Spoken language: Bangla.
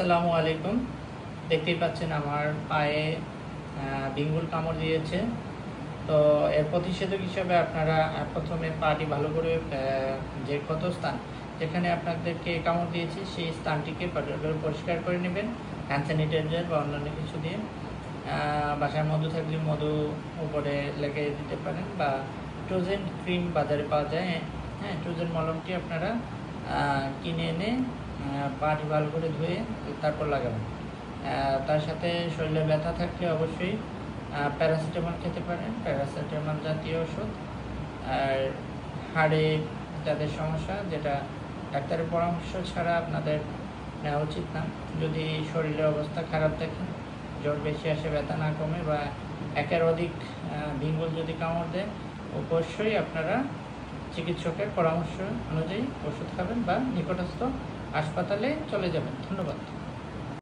আসসালামু আলাইকুম। দেখতেই পাচ্ছেন আমার পায়ে বিঙ্গুল কামড় দিয়েছে। তো এর প্রতিষেধক হিসাবে আপনারা প্রথমে পাটি ভালো করে যে ক্ষত স্থান যেখানে আপনাদেরকে কামড় দিয়েছে সেই স্থানটিকে পরিষ্কার করে নেবেন হ্যান্ড স্যানিটাইজার বা অন্যান্য কিছু দিয়ে। বাসার মধু থাকলে মধু উপরে লেগে দিতে পারেন বা ট্রোজেন ক্রিম বাজারে পাওয়া যায়। হ্যাঁ, ট্রোজেন মলমটি আপনারা কিনে এনে পাটি ভালো করে ধুয়ে তারপর লাগাবেন। তার সাথে শরীরে ব্যথা থাকলে অবশ্যই প্যারাসিটামল খেতে পারেন, প্যারাসিটামল জাতীয় ওষুধ। আর হাড়ে যাদের সমস্যা, যেটা ডাক্তারের পরামর্শ ছাড়া আপনাদের নেওয়া উচিত না। যদি শরীরের অবস্থা খারাপ থাকে, জ্বর বেশি আসে, ব্যথা না কমে বা একের অধিক ভিঙ্গল যদি কামড় দেয়, অবশ্যই আপনারা চিকিৎসকের পরামর্শ অনুযায়ী ওষুধ খাবেন বা নিকটস্থ হাসপাতালে চলে যাবেন। ধন্যবাদ।